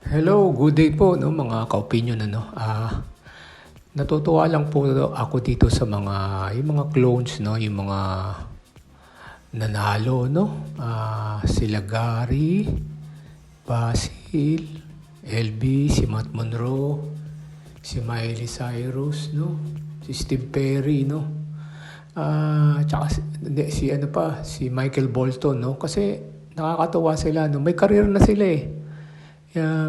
Hello, good day po no mga ka-opinion ano. Natutuwa lang po ako dito sa yung mga clones no, yung mga nanalo no. Sila Gary, Basil, LB, si Matt Monroe, si Miley Cyrus no, si Steve Perry no. Tsaka si Michael Bolton no kasi nakakatuwa sila no. May career na sila eh.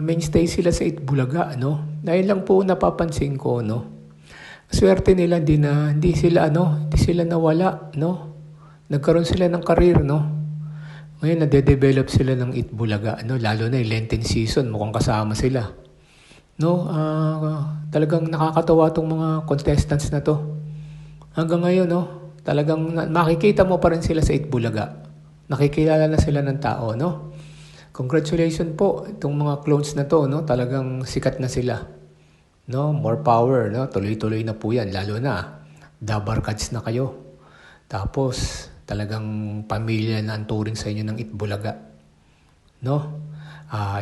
Mainstay sila sa Itbulaga, no? Dahil lang po napapansin ko, no? Swerte nila din na hindi sila nawala, no? Nagkaroon sila ng career, no? Ngayon, nade-develop sila ng Itbulaga, no? Lalo na yung Lenten season, mukhang kasama sila. No? Talagang nakakatawa tong mga contestants na to. Hanggang ngayon, no? Talagang makikita mo pa rin sila sa Itbulaga. Nakikilala na sila ng tao, no? Congratulations po itong mga clones na to, no? Talagang sikat na sila. No? More power, no? Tuloy-tuloy na po 'yan, lalo na Dabar Cats na kayo. Tapos talagang pamilya na ang turing sa inyo ng Itbulaga. No?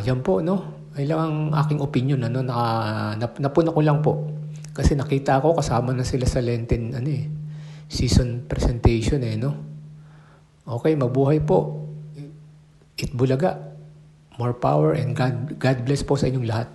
Yan po, no? Ay lang ang aking opinion, ano, napuna ko lang po. Kasi nakita ko kasama na sila sa Lenten season presentation no. Okay, mabuhay po. Itbulaga. More power and God bless po sa inyong lahat.